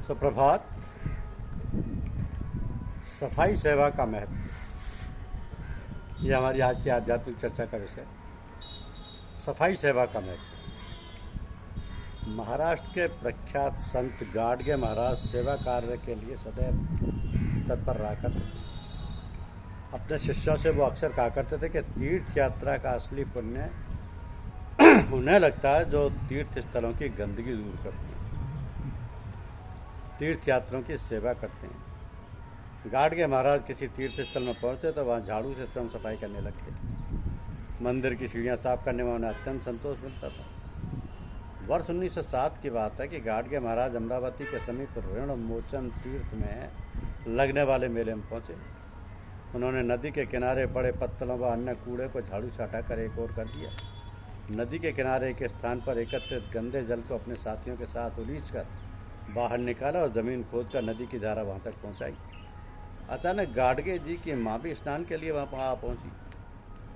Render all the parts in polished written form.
सुप्रभात। सफाई सेवा का महत्व, ये हमारी आज की आध्यात्मिक चर्चा का विषय। सफाई सेवा का महत्व। महाराष्ट्र के प्रख्यात संत गाडगे महाराज सेवा कार्य के लिए सदैव तत्पर रहा करते थे। अपने शिष्यों से वो अक्सर कहा करते थे कि तीर्थ यात्रा का असली पुण्य उन्हें लगता है जो तीर्थ स्थलों की गंदगी दूर करते हैं, तीर्थ यात्रियों की सेवा करते हैं। गाडगे महाराज किसी तीर्थ स्थल में पहुंचे तो वहाँ झाड़ू से स्वयं सफाई करने लगते। मंदिर की सीढ़ियाँ साफ करने में उन्हें अत्यंत संतोष मिलता था। वर्ष 1907 की बात है कि गाडगे महाराज अमरावती के समीप ऋण मोचन तीर्थ में लगने वाले मेले में पहुंचे। उन्होंने नदी के किनारे पड़े पत्तलों व अन्य कूड़े को झाड़ू से हटाकर एक ओर कर दिया। नदी के किनारे के स्थान पर एकत्रित गंदे जल को अपने साथियों के साथ उलीचकर बाहर निकाला और ज़मीन खोदकर नदी की धारा वहाँ तक पहुँचाई। अचानक गाडगे जी की माँ भी स्नान के लिए वहाँ पहुँची।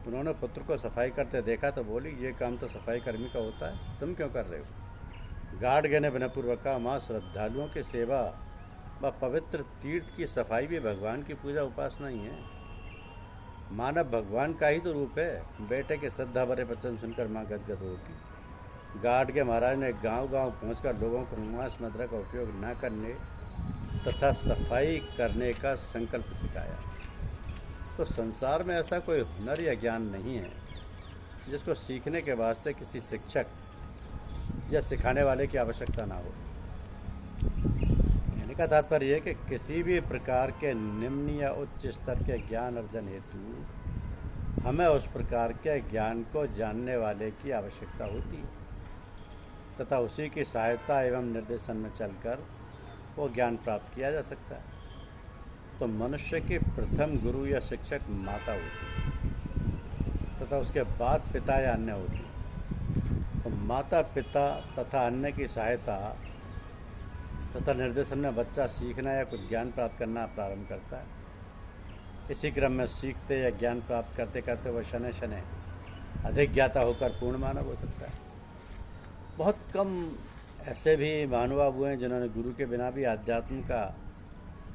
उन्होंने पुत्र को सफाई करते देखा तो बोली, ये काम तो सफाई कर्मी का होता है, तुम क्यों कर रहे हो? गाडगे ने विनयपूर्वक कहा, माँ, श्रद्धालुओं की सेवा व पवित्र तीर्थ की सफाई भी भगवान की पूजा उपासना ही है। मानव भगवान का ही तो रूप है। बेटे के श्रद्धा भरे वचन सुनकर माँ गदगद होगी। गाडगे महाराज ने गांव-गांव पहुंचकर लोगों को मांस मदिरा का उपयोग न करने तथा सफाई करने का संकल्प सिखाया। तो संसार में ऐसा कोई हुनर या ज्ञान नहीं है जिसको सीखने के वास्ते किसी शिक्षक या सिखाने वाले की आवश्यकता ना हो। कहने का तात्पर्य है कि किसी भी प्रकार के निम्न या उच्च स्तर के ज्ञान अर्जन हेतु हमें उस प्रकार के ज्ञान को जानने वाले की आवश्यकता होती है तथा उसी की सहायता एवं निर्देशन में चलकर वो ज्ञान प्राप्त किया जा सकता है। तो मनुष्य की प्रथम गुरु या शिक्षक माता होती है तथा उसके बाद पिता या अन्य होती है। तो माता पिता तथा अन्य की सहायता तथा निर्देशन में बच्चा सीखना या कुछ ज्ञान प्राप्त करना प्रारंभ करता है। इसी क्रम में सीखते या ज्ञान प्राप्त करते करते वह शनै शनै अधिक ज्ञाता होकर पूर्ण मानव हो सकता है। बहुत कम ऐसे भी महानुभाव हुए हैं जिन्होंने गुरु के बिना भी अध्यात्म का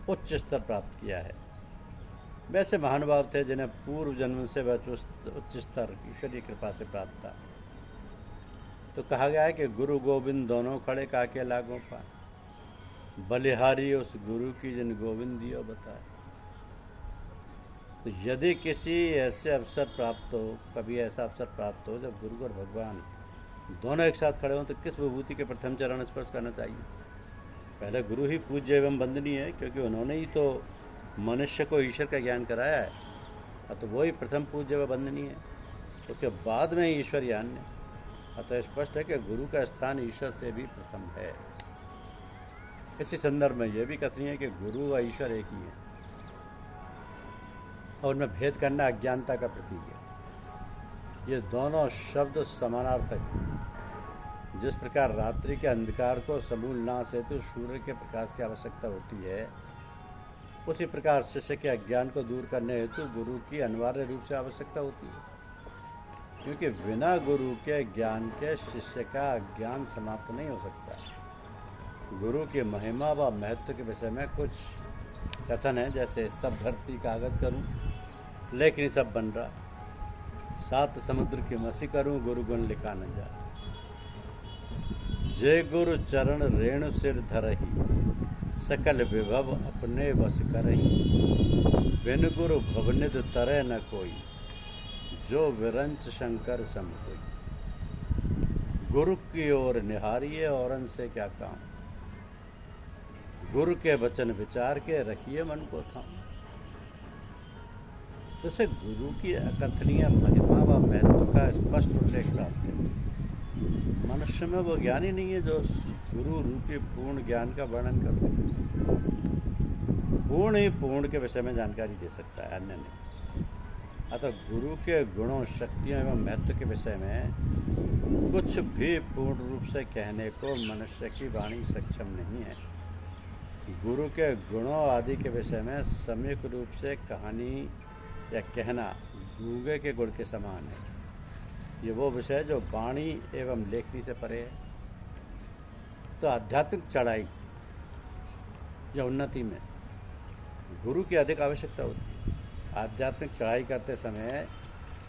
उच्च स्तर प्राप्त किया है। वैसे महानुभाव थे जिन्हें पूर्व जन्म से वह उच्च स्तर ईश्वरीय कृपा से प्राप्त था। तो कहा गया है कि गुरु गोविंद दोनों खड़े काके लागों पाए, बलिहारी उस गुरु की जिन गोविंद दियो बताए। तो यदि किसी ऐसे अवसर प्राप्त हो, कभी ऐसा अवसर प्राप्त हो जब गुरु और भगवान दोनों एक साथ खड़े हों, तो किस विभूति के प्रथम चरण स्पर्श करना चाहिए? पहले गुरु ही पूज्य एवं वंदनीय है, क्योंकि उन्होंने ही तो मनुष्य को ईश्वर का ज्ञान कराया है। तो वही प्रथम पूज्य व वंदनीय है, उसके बाद में ईश्वर या अन्य। अतः स्पष्ट है कि गुरु का स्थान ईश्वर से भी प्रथम है। इसी संदर्भ में यह भी कथनीय है कि गुरु व ईश्वर एक ही है और उनमें भेद करना अज्ञानता का प्रतीक है। ये दोनों शब्द समानार्थक हैं। जिस प्रकार रात्रि के अंधकार को समूल नाश हेतु सूर्य के प्रकाश की आवश्यकता होती है, उसी प्रकार शिष्य के अज्ञान को दूर करने हेतु गुरु की अनिवार्य रूप से आवश्यकता होती है। क्योंकि बिना गुरु के ज्ञान के शिष्य का अज्ञान समाप्त नहीं हो सकता। गुरु की महिमा व महत्व के विषय में कुछ कथन है, जैसे सब धरती कागज करूं लेकिन सब बन रहा, 7 समुद्र की मसी करूं गुरु गुण लिखा न जा। जय गुरु चरण रेणु सिर धरही, सकल विभव अपने वश करही। बिन गुरु भवनिध तरह न कोई, जो विरंच शंकर सम कोई। गुरु की ओर निहारिए औरन से क्या काम, गुरु के वचन विचार के रखिए मन को थाम। जैसे गुरु की अकथनीय महिमा व महत्व का स्पष्ट उल्लेख प्राप्त है। मनुष्य में वो ज्ञान ही नहीं है जो गुरु रूपी पूर्ण ज्ञान का वर्णन कर सके। पूर्ण ही पूर्ण के विषय में जानकारी दे सकता है, अन्य नहीं। अतः गुरु के गुणों, शक्तियों एवं महत्व के विषय में कुछ भी पूर्ण रूप से कहने को मनुष्य की वाणी सक्षम नहीं है। गुरु के गुणों आदि के विषय में सम्यक रूप से कहानी या कहना गूंगे के गुण के समान है। ये वो विषय जो वाणी एवं लेखनी से परे है। तो आध्यात्मिक चढ़ाई या उन्नति में गुरु की अधिक आवश्यकता होती है। आध्यात्मिक चढ़ाई करते समय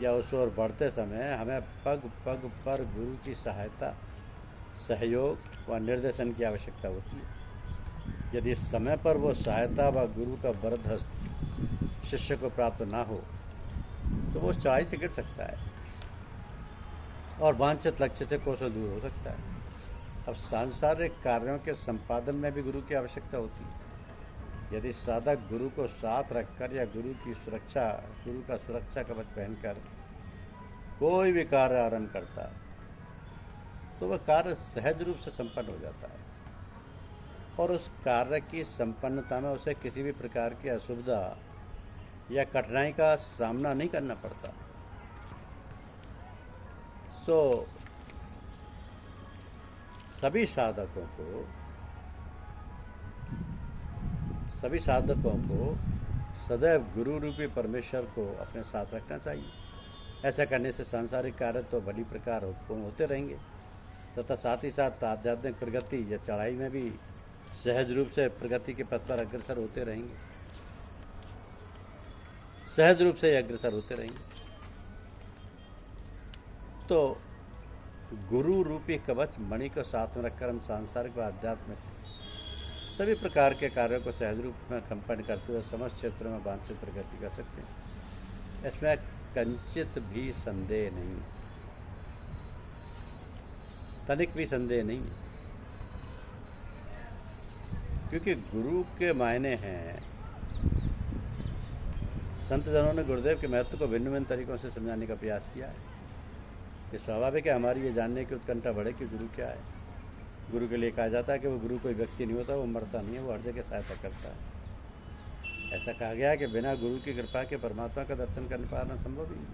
या उस ओर बढ़ते समय हमें पग पग पर गुरु की सहायता, सहयोग व निर्देशन की आवश्यकता होती है। यदि समय पर वो सहायता व गुरु का वरद हस्त शिष्य को प्राप्त ना हो तो वो उस चढ़ाई से गिर सकता है और वांछित लक्ष्य से कोसों दूर हो सकता है। अब सांसारिक कार्यों के संपादन में भी गुरु की आवश्यकता होती है। यदि साधक गुरु को साथ रखकर या गुरु का सुरक्षा कवच पहनकर कोई भी कार्य आरंभ करता है तो वह कार्य सहज रूप से संपन्न हो जाता है और उस कार्य की संपन्नता में उसे किसी भी प्रकार की असुविधा या कठिनाई का सामना नहीं करना पड़ता। सभी साधकों को सदैव गुरु रूपी परमेश्वर को अपने साथ रखना चाहिए। ऐसा करने से सांसारिक कार्य तो बड़ी प्रकार पूर्ण होते रहेंगे तथा साथ ही साथ आध्यात्मिक प्रगति या चढ़ाई में भी सहज रूप से प्रगति के पथ पर अग्रसर होते रहेंगे। तो गुरु रूपी कवच मणि को साथ में रखकर हम सांसारिक व आध्यात्मिक सभी प्रकार के कार्यों को सहज रूप में संपन्न करते हुए समस्त क्षेत्रों में वांछित प्रगति कर सकते हैं। इसमें कंचित भी संदेह नहीं, तनिक भी संदेह नहीं, क्योंकि गुरु के मायने हैं। संत जनों ने गुरुदेव के महत्व को भिन्न भिन्न तरीकों से समझाने का प्रयास किया है। ये स्वाभाविक है हमारी ये जानने की उत्कंठा बढ़े कि गुरु क्या है। गुरु के लिए कहा जाता है कि वो गुरु कोई व्यक्ति नहीं होता, वो मरता नहीं है, वो हर जगह सहायता करता है। ऐसा कहा गया है कि बिना गुरु की कृपा के परमात्मा का दर्शन करने पाना संभव ही नहीं।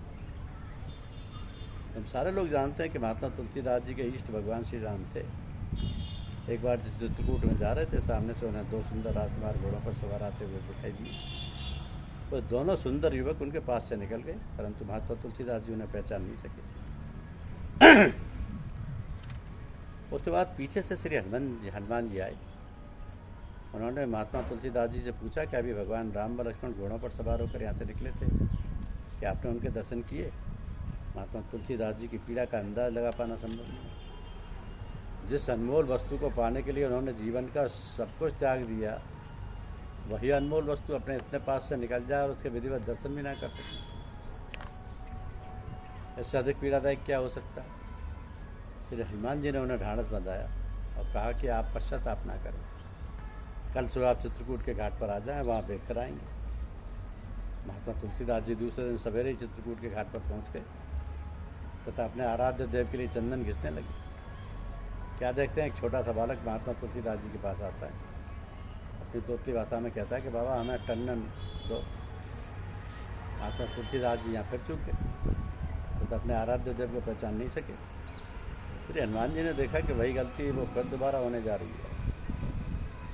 हम सारे लोग जानते हैं कि महात्मा तुलसीदास जी के इष्ट भगवान श्री राम थे। एक बार चित्रकूट में जा रहे थे, सामने से उन्हें दो सुंदर राजकुमार घोड़ों पर सवार आते हुए दिखाई दिए। वो दोनों सुंदर युवक उनके पास से निकल गए, परंतु महात्मा तुलसीदास जी उन्हें पहचान नहीं सके। उसके बाद पीछे से श्री हनुमान जी आए। उन्होंने महात्मा तुलसीदास जी से पूछा कि अभी भगवान राम व लक्ष्मण घोड़ों पर सवार होकर यहाँ से निकले थे, क्या आपने उनके दर्शन किए? महात्मा तुलसीदास जी की पीड़ा का अंदाज लगा पाना संभव नहीं। जिस अनमोल वस्तु को पाने के लिए उन्होंने जीवन का सब कुछ त्याग दिया, वही अनमोल वस्तु अपने इतने पास से निकल जाए और उसके विधिवत दर्शन भी ना कर सके, इससे अधिक पीड़ादायक क्या हो सकता है? श्री हनुमान जी ने उन्हें ढाढ़स बंधाया और कहा कि आप पश्चाताप ना करें, कल सुबह आप चित्रकूट के घाट पर आ जाएं, वहाँ देख कर आएंगे। महात्मा तुलसीदास जी दूसरे दिन सवेरे ही चित्रकूट के घाट पर पहुँच गए तथा अपने आराध्य देव के लिए चंदन घिसने लगे। क्या देखते हैं, एक छोटा सा बालक महात्मा तुलसीदास जी के पास आता है, अपनी तोतली भाषा में कहता है कि बाबा हमें टंडन दो। महात्मा तुलसीदास जी यहाँ फिर चूक गए तो अपने आराध्य देव को पहचान नहीं सके। फिर हनुमान जी ने देखा कि वही गलती वो फिर दोबारा होने जा रही है।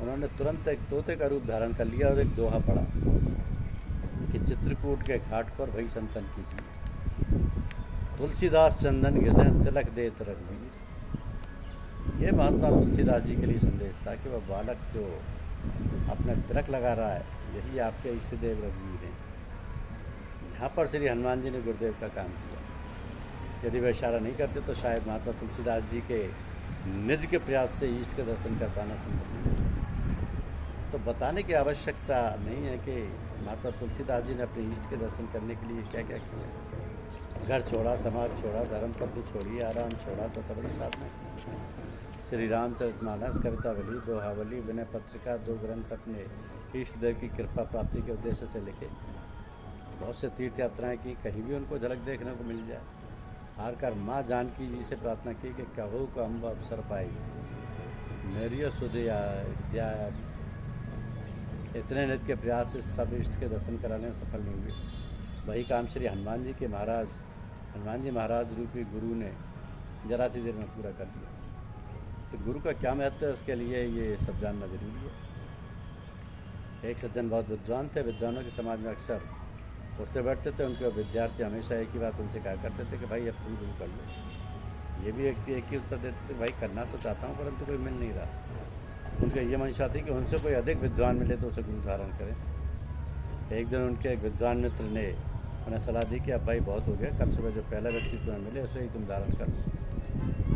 उन्होंने तुरंत एक तोते का रूप धारण कर लिया और एक दोहा पढ़ा कि चित्रकूट के घाट पर वही संतन की तुलसीदास चंदन घिसें तिलक देत रघुवीर। ये महात्मा तुलसीदास जी के लिए संदेश था कि वह बालक जो अपने तिलक लगा रहा है, यही आपके इष्ट देव रघुवीर हैं। यहाँ पर श्री हनुमान जी ने गुरुदेव का काम किया। यदि वह इशारा नहीं करते तो शायद महात्मा तुलसीदास जी के निज के प्रयास से ईष्ट के दर्शन कर पाना संभव नहीं। तो बताने की आवश्यकता नहीं है कि महात्मा तुलसीदास जी ने अपने ईष्ट के दर्शन करने के लिए क्या क्या किया। घर छोड़ा, समाज छोड़ा, धर्म पद छोड़ी, आराम छोड़ा तो तबड़ी साधना। श्री रामचरितमानस, कवितावली, दोहावली, विनय पत्रिका, 2 ग्रंथ अपने इष्ट देव की कृपा प्राप्ति के उद्देश्य से लिखे। बहुत से तीर्थ यात्राएँ की, कहीं भी उनको झलक देखने को मिल जाए। हार कर माँ जानकी जी से प्रार्थना की कि कहो को अम्ब अवसर पाई, मेरी सुधिया इतने नित्य के प्रयास से सब इष्ट के दर्शन कराने में सफल नहीं हुए। वही काम श्री हनुमान जी महाराज रूपी गुरु ने जरा सी देर में पूरा कर दिया। तो गुरु का क्या महत्व है, उसके लिए ये सब जानना जरूरी है। एक सज्जन बहुत विद्वान थे। विद्वानों के समाज में अक्सर उठते बैठते थे, उनके विद्यार्थी हमेशा एक ही बात उनसे कहा करते थे कि भाई अब तुम गुरु कर लो। ये भी एक ही उत्तर देते थे, भाई करना तो चाहता हूँ परंतु कोई मिल नहीं रहा। उनका ये मंशा थी कि उनसे कोई अधिक विद्वान मिले तो उसे गुरु धारण करें। एक दिन उनके एक विद्वान मित्र ने उन्हें सलाह दी कि अब भाई बहुत हो गया, कल सुबह जो पहला व्यक्ति तुम्हें मिले उसे ही तुम धारण कर लो।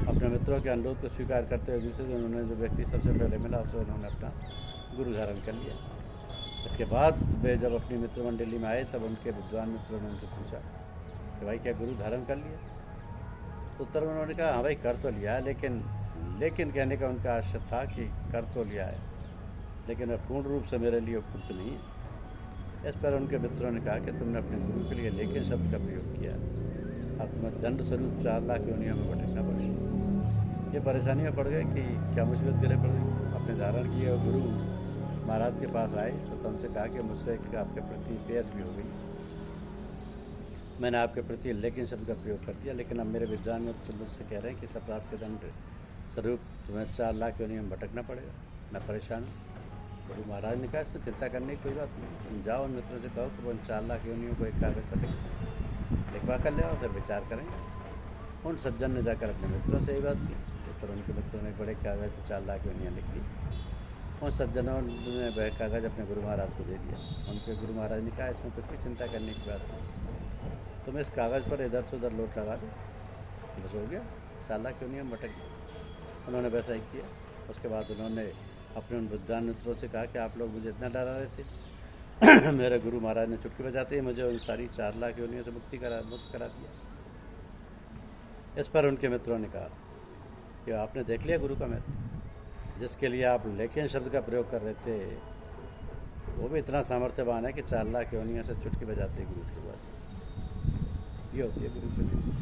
अपने मित्रों के अनुरोध को स्वीकार करते हुए दूसरे दिन उन्होंने जो व्यक्ति सबसे पहले मिला उसे उन्होंने अपना गुरु धारण कर लिया। इसके बाद वे जब अपनी मित्र मंडली में आए तब उनके विद्वान मित्रों ने उनसे पूछा कि भाई क्या गुरु धारण कर लिया? तो उत्तर में उन्होंने कहा हाँ भाई कर तो लिया है, लेकिन कहने का उनका आशय था कि कर तो लिया है लेकिन वह पूर्ण रूप से मेरे लिए उपयुक्त नहीं है। इस पर उनके मित्रों ने कहा कि तुमने अपने गुरु के लिए लेकिन शब्द का प्रयोग किया, अब तुम्हें दंड स्वरूप 4 लाख योनियों में भटकना पड़ेगा। ये परेशानी में पड़ गए कि क्या मुसीबत गिरे पड़ गई। अपने धारण किए और गुरु महाराज के पास आए तो तुमसे कहा कि मुझसे आपके प्रति बेअद भी हो गई, मैंने आपके प्रति लेकिन शब्द का प्रयोग कर दिया, लेकिन अब मेरे विद्वान मित्र मुझसे कह रहे हैं कि श्राप के दंड स्वरूप तुम्हें 4 लाख योनियों में भटकना पड़ेगा। मैं परेशान हूँ। गुरु महाराज ने कहा इसमें चिंता करने की कोई बात नहीं, तुम जाओ उन मित्रों से कहो कि वो 4 लाख योनियों को एक कागज पर लिखवा कर ले और फिर विचार करेंगे। उन सज्जन ने जाकर अपने मित्रों से यही बात की, फिर उनके मित्रों ने बड़े कागज पर 4 लाख योनियाँ लिख ली। उन सज्जनों ने वह कागज अपने गुरु महाराज को दे दिया। उनके गुरु महाराज ने कहा इसमें कुछ भी चिंता करने की बात नहीं, तुम इस कागज़ पर इधर से उधर लोट लगा दो, बस हो गया, 4 लाख योनियों में भटक गया। उन्होंने वैसा ही किया। उसके बाद उन्होंने अपने उन विद्वान मित्रों से कहा कि आप लोग मुझे इतना डरा रहे थे मेरे गुरु महाराज ने चुटकी बजाते ही मुझे उन सारी 4 लाख योनियों से मुक्त करा दिया। इस पर उनके मित्रों ने कहा कि आपने देख लिया गुरु का महत्व, जिसके लिए आप लेकिन शब्द का प्रयोग कर रहे थे वो भी इतना सामर्थ्यवान है कि 4 लाख योनियों से चुटकी बजाते ही गुरु की बात। ये होती है गुरु के लिए।